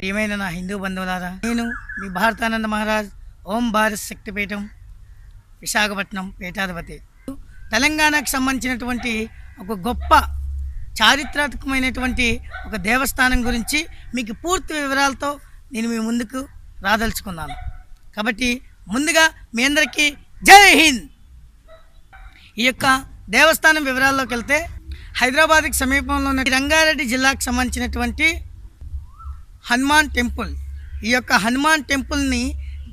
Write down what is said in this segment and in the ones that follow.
ప్రియమైన నా హిందూ బంధువులారా, నేను మీ భారతానంద మహారాజ్ ఓం భారత్ శక్తిపీఠం విశాఖపట్నం పీఠాధిపతి. తెలంగాణకు సంబంధించినటువంటి ఒక గొప్ప చారిత్రాత్మకమైనటువంటి ఒక దేవస్థానం గురించి మీకు పూర్తి వివరాలతో నేను మీ ముందుకు రాదలుచుకున్నాను. కాబట్టి ముందుగా మీ అందరికీ జై హింద్. ఈ యొక్క దేవస్థానం వివరాల్లోకి వెళ్తే, హైదరాబాద్కి సమీపంలో ఉన్న రంగారెడ్డి జిల్లాకు సంబంధించినటువంటి హనుమాన్ టెంపుల్. ఈ యొక్క హనుమాన్ టెంపుల్ని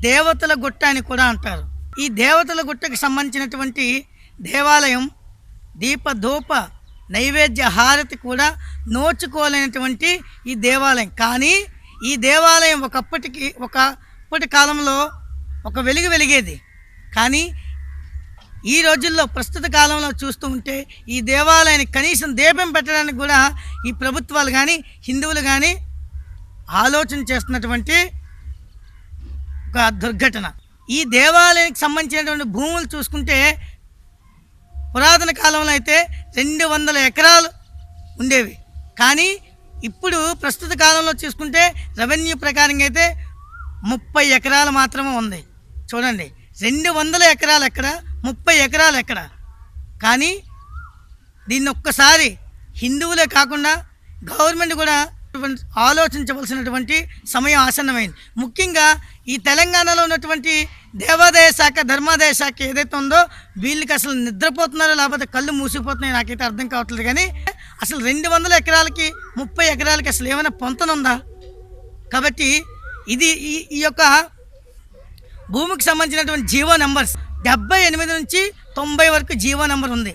దేవతల గుట్ట అని కూడా అంటారు. ఈ దేవతల గుట్టకు సంబంధించినటువంటి దేవాలయం దీపధూప నైవేద్య హారతి కూడా నోచుకోలేనటువంటి ఈ దేవాలయం. కానీ ఈ దేవాలయం ఒకప్పటి కాలంలో ఒక వెలుగు వెలిగేది. కానీ ఈ రోజుల్లో ప్రస్తుత కాలంలో చూస్తూ ఉంటే ఈ దేవాలయానికి కనీసం దీపం పెట్టడానికి కూడా ఈ ప్రభుత్వాలు కానీ హిందువులు కానీ ఆలోచన చేస్తున్నటువంటి ఒక దుర్ఘటన. ఈ దేవాలయానికి సంబంధించినటువంటి భూములు చూసుకుంటే పురాతన కాలంలో అయితే 200 ఎకరాలు ఉండేవి. కానీ ఇప్పుడు ప్రస్తుత కాలంలో చూసుకుంటే రెవెన్యూ ప్రకారంగా అయితే 30 ఎకరాలు మాత్రమే ఉంది. చూడండి, 200 ఎకరాలు ఎక్కడ, 30 ఎకరాలు ఎక్కడ? కానీ దీన్ని ఒక్కసారి హిందువులే కాకుండా గవర్నమెంట్ కూడా ఆలోచించవలసినటువంటి సమయం ఆసన్నమైంది. ముఖ్యంగా ఈ తెలంగాణలో ఉన్నటువంటి దేవాదాయ శాఖ, ధర్మాదాయ శాఖ ఏదైతే ఉందో, వీళ్ళకి అసలు నిద్రపోతున్నారో లేకపోతే కళ్ళు మూసిపోతున్నాయో నాకైతే అర్థం కావట్లేదు. కానీ అసలు 200 ఎకరాలకి 30 ఎకరాలకి అసలు ఏమైనా పొంతనుందా? కాబట్టి ఇది ఈ యొక్క భూమికి సంబంధించినటువంటి జీవో నెంబర్స్ 78 నుంచి 90 వరకు జీవో నెంబర్ ఉంది.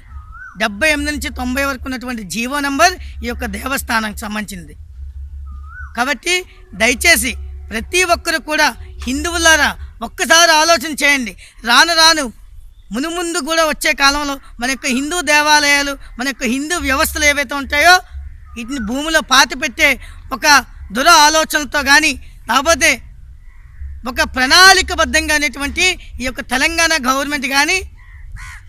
78 నుంచి 90 వరకు ఉన్నటువంటి జీవో నెంబర్ ఈ యొక్క దేవస్థానానికి సంబంధించింది. కాబట్టి దయచేసి ప్రతి ఒక్కరు కూడా హిందువులారా ఒక్కసారి ఆలోచన చేయండి. రాను మునుముందు కూడా వచ్చే కాలంలో మన యొక్క హిందూ దేవాలయాలు, మన యొక్క హిందూ వ్యవస్థలు ఏవైతే ఉంటాయో వీటిని భూమిలో పాతిపెట్టే ఒక దుర ఆలోచనలతో కానీ, లేకపోతే ఒక ప్రణాళికబద్ధంగా అనేటువంటి ఈ యొక్క తెలంగాణ గవర్నమెంట్ కానీ,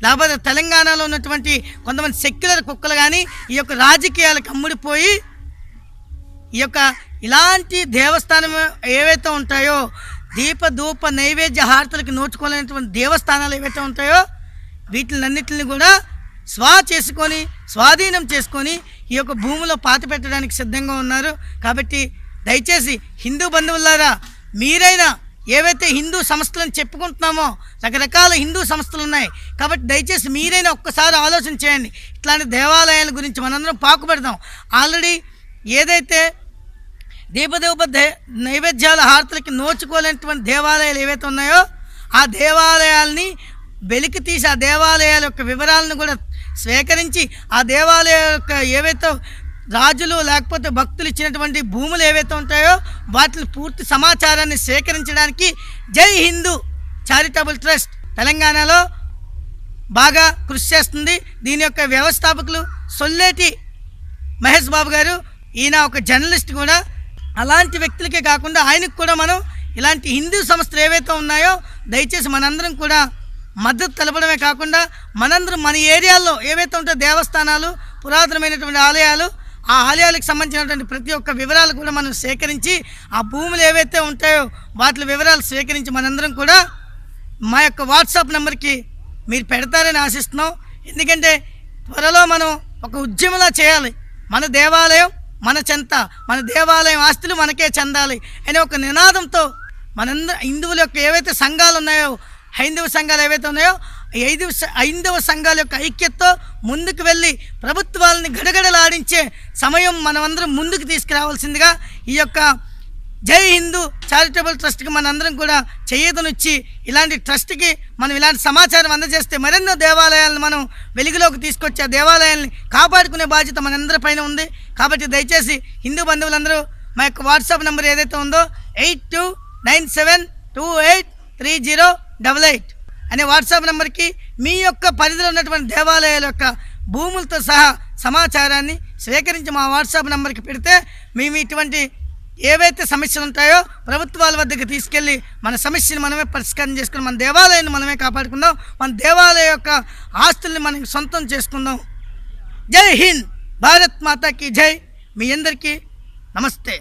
లేకపోతే తెలంగాణలో ఉన్నటువంటి కొంతమంది సెక్యులర్ కుక్కలు కానీ ఈ యొక్క రాజకీయాలకు అమ్ముడిపోయి ఈ యొక్క ఇలాంటి దేవస్థానం ఏవైతే ఉంటాయో, దీపధూప నైవేద్య హారతులకు నోచుకోలేనటువంటి దేవస్థానాలు ఏవైతే ఉంటాయో వీటిలన్నిటిని కూడా స్వాధీనం చేసుకొని ఈ యొక్క భూమిలో పాతి పెట్టడానికి సిద్ధంగా ఉన్నారు. కాబట్టి దయచేసి హిందూ బంధువులారా, మీరైనా ఏవైతే హిందూ సంస్థలను చెప్పుకుంటున్నామో, రకరకాల హిందూ సంస్థలు ఉన్నాయి. కాబట్టి దయచేసి మీరైనా ఒక్కసారి ఆలోచన చేయండి. ఇట్లాంటి దేవాలయాల గురించి మనందరం పాకుపడదాం. ఆల్రెడీ ఏదైతే దీపధూప నైవేద్యాల హారతులకి నోచుకోలేనటువంటి దేవాలయాలు ఏవైతే ఉన్నాయో ఆ దేవాలయాల్ని వెలికి తీసి, ఆ దేవాలయాల యొక్క వివరాలను కూడా స్వీకరించి, ఆ దేవాలయాల యొక్క ఏవైతే రాజులు లేకపోతే భక్తులు ఇచ్చినటువంటి భూములు ఏవైతే ఉంటాయో వాటిని పూర్తి సమాచారాన్ని సేకరించడానికి జై హిందూ చారిటబుల్ ట్రస్ట్ తెలంగాణలో బాగా కృషి చేస్తుంది. దీని యొక్క వ్యవస్థాపకులు సొల్లేటి మహేష్ బాబు గారు. ఈయన ఒక జర్నలిస్ట్ కూడా. అలాంటి వ్యక్తులకే కాకుండా ఆయనకు కూడా మనం ఇలాంటి హిందూ సంస్థలు ఏవైతే ఉన్నాయో దయచేసి మనందరం కూడా మద్దతు తెలపడమే కాకుండా, మనందరం మన ఏరియాల్లో ఏవైతే ఉంటాయో దేవస్థానాలు, పురాతనమైనటువంటి ఆలయాలు, ఆ ఆలయాలకు సంబంధించినటువంటి ప్రతి ఒక్క వివరాలు కూడా మనం సేకరించి, ఆ భూములు ఏవైతే ఉంటాయో వాటి వివరాలు సేకరించి మనందరం కూడా మా యొక్క వాట్సాప్ నెంబర్కి మీరు పెడతారని ఆశిస్తున్నాం. ఎందుకంటే త్వరలో మనం ఒక ఉద్యమంలా చేయాలి. మన దేవాలయం మన చెంత, మన దేవాలయం ఆస్తులు మనకే చెందాలి అనే ఒక నినాదంతో మనందరం హిందువుల యొక్క ఏవైతే సంఘాలు ఉన్నాయో, హైందవ సంఘాలు ఏవైతే ఉన్నాయో హైందవ సంఘాల యొక్క ఐక్యతతో ముందుకు వెళ్ళి ప్రభుత్వాలని గడగడలాడించే సమయం మనమందరం ముందుకు తీసుకురావాల్సిందిగా ఈ యొక్క జై హిందూ చారిటబుల్ ట్రస్ట్కి మనందరం కూడా చేయూతనిచ్చి, ఇలాంటి ట్రస్ట్కి మనం ఇలాంటి సమాచారం అందజేస్తే మరెన్నో దేవాలయాలను మనం వెలుగులోకి తీసుకొచ్చి ఆ దేవాలయాల్ని కాపాడుకునే బాధ్యత మనందరిపైన ఉంది. కాబట్టి దయచేసి హిందూ బంధువులందరూ మా యొక్క వాట్సాప్ నెంబర్ ఏదైతే ఉందో 8297283088 అనే వాట్సాప్ నెంబర్కి మీ యొక్క పరిధిలో ఉన్నటువంటి దేవాలయాల యొక్క భూములతో సహా సమాచారాన్ని స్వీకరించి మా వాట్సాప్ నెంబర్కి పెడితే మేము ఇటువంటి ఏవైతే సమస్యలు ఉంటాయో ప్రభుత్వాల వద్దకు తీసుకెళ్ళి మన సమస్యను మనమే పరిష్కారం చేసుకుని మన దేవాలయాన్ని మనమే కాపాడుకుందాం. మన దేవాలయ యొక్క ఆస్తుల్ని మనం సొంతం చేసుకుందాం. జై హింద్, భారత్ మాతాకి జై. మీ అందరికీ నమస్తే.